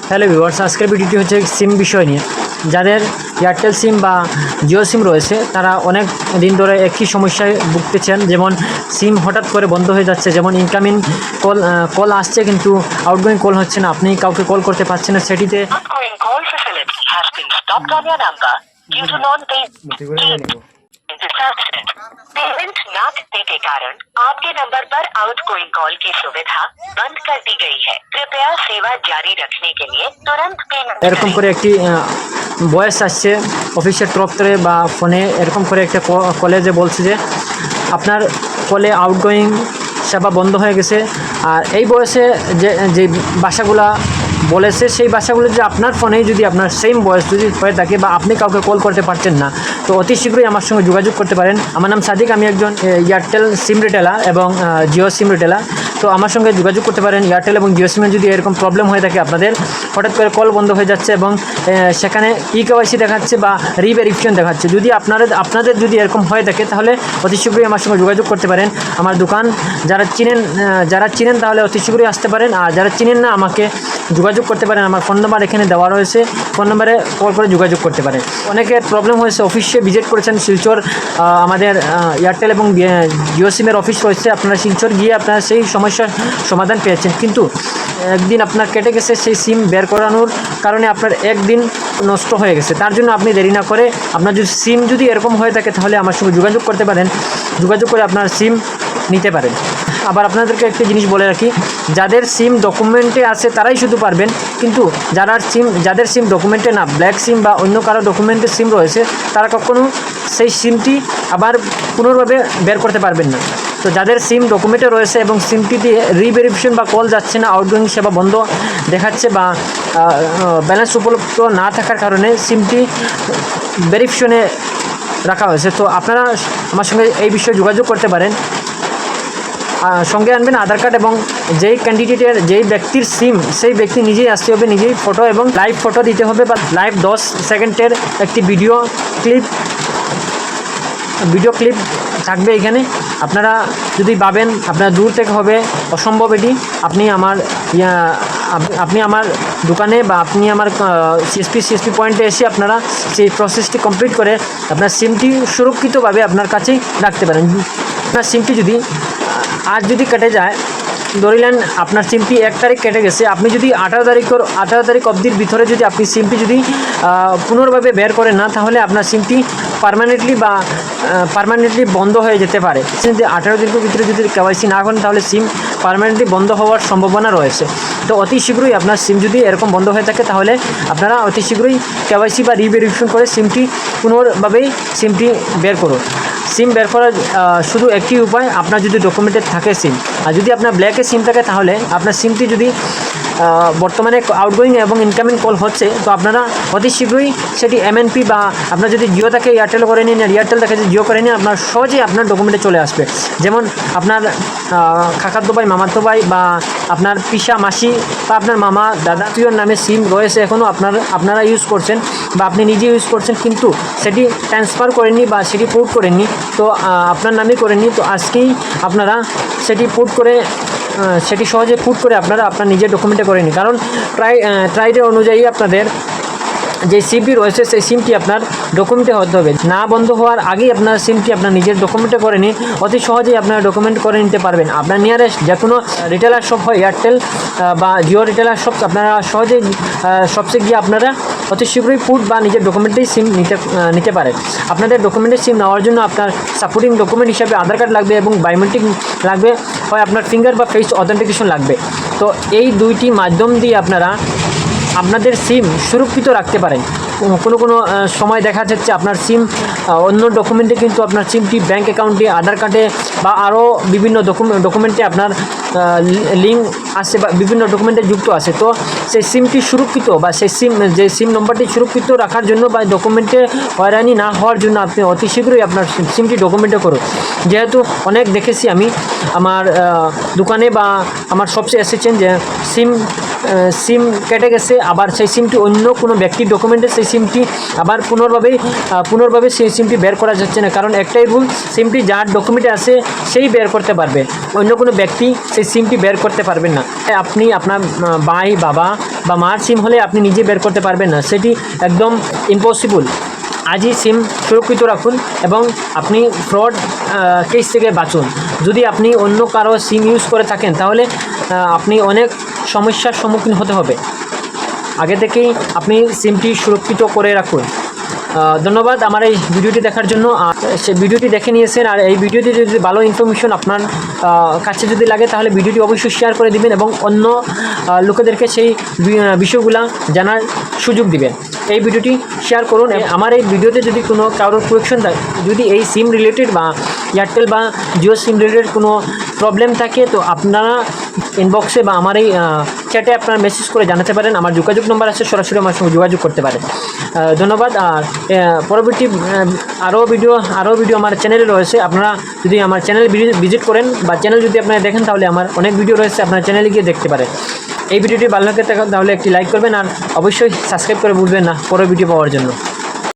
Hello viewers, আজকের ভিডিওটি হচ্ছে সিম বিষয় নিয়ে। যাদের এয়ারটেল সিম বা জিও সিম রয়েছে তারা অনেক দিন ধরে একই সমস্যায় ভুগতেছেন, যেমন সিম হঠাৎ করে বন্ধ হয়ে যাচ্ছে। যেমন ইনকামিং কল আসছে কিন্তু আউটগোয়িং কল হচ্ছে না, আপনি কাউকে কল করতে পারছেন না। সেটিতে Outgoing call facility has been stopped on your number due to non-payment. Payment ना करने के कारण आपके नंबर पर आउटगोइंग कॉल की सुविधा बंद कर दी गई है। कृपया सेवा जारी रखने के लिए तुरंत पेमेंट এরকম করে একটি ভয়েস আসছে অফিসের তরফ থেকে বা ফোনে, এরকম করে একটা কলেজে বলছে যে আপনার কলে আউটগোয়িং সেবা বন্ধ হয়ে গেছে। আর এই বয়সে যে ভাষাগুলা বলেছে সেই ভাষাগুলো যে আপনার ফোনেই যদি আপনার সেম ভয়েস যদি হয়ে থাকে বা আপনি কাউকে কল করতে পারছেন না, তো অতি শীঘ্রই আমার সঙ্গে যোগাযোগ করতে পারেন। আমার নাম সাদিক, আমি একজন এয়ারটেল সিম রিটেলার এবং জিও সিম রিটেলার। তো আমার সঙ্গে যোগাযোগ করতে পারেন। এয়ারটেল এবং জিও সিমে যদি এরকম প্রবলেম হয়ে থাকে, আপনাদের হঠাৎ করে কল বন্ধ হয়ে যাচ্ছে এবং সেখানে কেওয়াইসি দেখাচ্ছে বা রিভেরিফিকেশন দেখাচ্ছে, যদি আপনাদের যদি এরকম হয়ে থাকে তাহলে অতি শীঘ্রই আমার সঙ্গে যোগাযোগ করতে পারেন। আমার দোকান যারা চিনেন তাহলে অতি শীঘ্রই আসতে পারেন, আর যারা চিনেন না আমাকে যোগাযোগ করতে পারেন। আমার ফোন নাম্বার এখানে দেওয়া রয়েছে, ফোন নাম্বারে কল করে যোগাযোগ করতে পারেন। অনেকের প্রবলেম হয়েছে, অফিসে ভিজিট করেছেন শিলচর, আমাদের এয়ারটেল এবং জিও সিমের অফিস রয়েছে, আপনারা শিলচর গিয়ে আপনারা সেই সমস্যার সমাধান পেয়েছেন, কিন্তু একদিন আপনার কেটে গেছে সেই সিম বের করানোর কারণে আপনার একদিন নষ্ট হয়ে গেছে। তার জন্য আপনি দেরি না করে, আপনার যদি সিম যদি এরকম হয়ে থাকে তাহলে আমার সঙ্গে যোগাযোগ করতে পারেন, যোগাযোগ করে আপনার সিম নিতে পারেন। আবার আপনাদেরকে একটি জিনিস বলে রাখি, যাদের সিম ডকুমেন্টে আছে তারাই শুধু পারবেন, কিন্তু যাদের সিম ডকুমেন্টে না, ব্ল্যাক সিম বা অন্য কারো ডকুমেন্টে সিম রয়েছে, তারা কখনো সেই সিমটি আবার পুনর্ভাবে বের করতে পারবেন না। তো যাদের সিম ডকুমেন্টে রয়েছে এবং সিমটি দিয়ে রিভেরিফিকেশন বা কল যাচ্ছে না, আউটগোয়িং সেবা বন্ধ দেখাচ্ছে বা ব্যালেন্স উপলব্ধ না থাকার কারণে সিমটি ভেরিফিকেশনে রাখা হয়েছে, তো আপনারা আমার সঙ্গে এই বিষয়ে যোগাযোগ করতে পারেন। সঙ্গে আনবেন আধার কার্ড এবং যেই ব্যক্তির সিম সেই ব্যক্তি নিজেই আসতে হবে, নিজেই ফটো এবং লাইভ ফটো দিতে হবে বা লাইভ 10 সেকেন্ডের একটি ভিডিও ক্লিপ থাকবে এখানে। আপনারা যদি ভাবেন আপনার দূর থেকে হবে, অসম্ভব এটি। আপনি আমার দোকানে বা আপনি আমার সিএসপি পয়েন্টে এসে আপনারা সেই প্রসেসটি কমপ্লিট করে আপনার সিমটি সুরক্ষিতভাবে আপনার কাছেই রাখতে পারেন। আপনার সিমটি যদি আজ যদি কেটে যায়, ধরিলেন আপনার সিমটি 1 তারিখ কেটে গেছে, আপনি যদি 18 তারিখ অবধির ভিতরে যদি আপনি সিমটি যদি পুনর্ভাবে বের করেন না, তাহলে আপনার সিমটি পার্মানেন্টলি বন্ধ হয়ে যেতে পারে। যদি 18 দিনের ভিতরে যদি কেওয়াইসি না করেন তাহলে সিম পার্মানেন্টলি বন্ধ হওয়ার সম্ভাবনা রয়েছে। তো অতি শীঘ্রই আপনার সিম যদি এরকম বন্ধ হয়ে থাকে তাহলে আপনারা অতি শীঘ্রই কেওয়াইসি বা রিভেরিফিকেশন করে সিমটি পুনর্ভাবেই সিমটি বের করুন। সিম বের করার শুধু একটি উপায়, আপনার যদি ডকুমেন্টে থাকে সিম, আর যদি আপনার ব্ল্যাকে সিম থাকে তাহলে আপনার সিমটি যদি বর্তমানে আউটগোয়িং এবং ইনকামিং কল হচ্ছে, তো আপনারা অতি শীঘ্রই সেটি এমএনপি বা আপনার যদি জিও থাকে এয়ারটেল করে নিন, আর এয়ারটেল থাকে জিও করে নিন, আপনার সহজেই আপনার ডকুমেন্টে চলে আসবে। যেমন আপনার কাকাতো ভাই, মামাতো ভাই বা আপনার পিসা মাসি বা আপনার মামা দাদা তুইয়ের নামে সিম রয়েছে, এখনও আপনারা ইউজ করছেন বা আপনি নিজে ইউজ করছেন, কিন্তু সেটি ট্রান্সফার করেননি বা সেটি পোর্ট করেননি, তো আপনার নামে করেননি। তো আজকেই আপনারা সেটি সহজে পুট করে আপনারা আপনার নিজের ডকুমেন্টে করে নিন। কারণ ট্রাইডের অনুযায়ী আপনাদের যে সিমটি রয়েছে সেই সিমটি আপনার ডকুমেন্টে হতে হবে। না বন্ধ হওয়ার আগেই আপনার সিমটি আপনার নিজের ডকুমেন্টে করে নিন, অতি সহজেই আপনারা ডকুমেন্ট করে নিতে পারবেন। আপনার নিয়ারেস্ট যে কোনো রিটেলার শপ হয়, এয়ারটেল বা জিও রিটেলার শপ, আপনারা সহজেই শপসে গিয়ে আপনারা অতি শীঘ্রই পুট বা নিজের ডকুমেন্টেই সিম নিতে পারেন। আপনাদের ডকুমেন্টের সিম নেওয়ার জন্য আপনার সাপোর্টিং ডকুমেন্ট হিসাবে আধার কার্ড লাগবে এবং বায়োমেট্রিক লাগবে, হয় আপনার ফিঙ্গার বা ফেস অথেন্টিকেশন লাগবে। তো এই দুইটি মাধ্যম দিয়ে আপনারা আপনাদের সিম সুরক্ষিত রাখতে পারেন। কোনো সময় দেখা যাচ্ছে আপনার সিম অন্য ডকুমেন্টে, কিন্তু আপনার সিমটি ব্যাঙ্ক অ্যাকাউন্টে, আধার কার্ডে বা আরও বিভিন্ন ডকুমেন্টে আপনার লিঙ্ক আছে বা বিভিন্ন ডকুমেন্টে যুক্ত আছে। তো সেই সিমটি সুরক্ষিত বা সেই সিম নম্বরটি সুরক্ষিত রাখার জন্য বা ডকুমেন্টে হয়রানি না হওয়ার জন্য আপনি অতি শীঘ্রই আপনার সিমটি ডকুমেন্টে করুন। যেহেতু অনেক দেখেছি আমি আমার দোকানে বা আমার সবচেয়ে এসেছেন যে সিম কেটে গেছে, আবার সেই সিমটি অন্য কোনো ব্যক্তির ডকুমেন্টে সেই সিমটি আবার পুনর্ভাবে সেই সিমটি বের করা যাচ্ছে না। কারণ একটাই রুল, সিমটি যার ডকুমেন্টে আছে সেই বের করতে পারবে, অন্য কোনো ব্যক্তি সেই সিমটি বের করতে পারবেন না। আপনি আপনার ভাই বাবা বা মার সিম হলে আপনি নিজে বের করতে পারবেন না, সেটি একদম ইম্পসিবল। আজই সিম সুরক্ষিত রাখুন এবং আপনি ফ্রড কেস থেকে বাঁচুন। যদি আপনি অন্য কারো সিম ইউজ করে থাকেন তাহলে আপনি অনেক সমস্যার সম্মুখীন হতে হবে। আগে থেকেই আপনি সিমটি সুরক্ষিত করে রাখুন। ধন্যবাদ আমার এই ভিডিওটি দেখার জন্য। সে ভিডিওটি দেখে নিয়েছেন, আর এই ভিডিওটি যদি ভালো ইনফরমেশন আপনার কাছে যদি লাগে তাহলে ভিডিওটি অবশ্যই শেয়ার করে দিবেন এবং অন্য লোকেদেরকে সেই বিষয়গুলো জানার সুযোগ দিবেন। এই ভিডিওটি শেয়ার করুন। আমার এই ভিডিওতে যদি কোনো কারোর কোয়েকশন থাকে, যদি এই সিম রিলেটেড বা এয়ারটেল বা জিও সিম রিলেটেড কোনো প্রবলেম থাকে তো আপনারা ইনবক্সে বা আমার এই চ্যাটে আপনারা মেসেজ করে জানাতে পারেন। আমার যোগাযোগ নম্বর আছে, সরাসরি আমার সঙ্গে যোগাযোগ করতে পারেন। ধন্যবাদ। আর পরবর্তী আরও ভিডিও আমার চ্যানেলে রয়েছে। আপনারা যদি আমার চ্যানেল ভিজিট করেন বা চ্যানেল যদি আপনারা দেখেন তাহলে আমার অনেক ভিডিও রয়েছে, আপনার চ্যানেলে গিয়ে দেখতে পারেন। এই ভিডিওটি ভালো লাগে তাহলে একটি লাইক করবেন, আর অবশ্যই সাবস্ক্রাইব করে ভুলবেন না পরের ভিডিও পাওয়ার জন্য।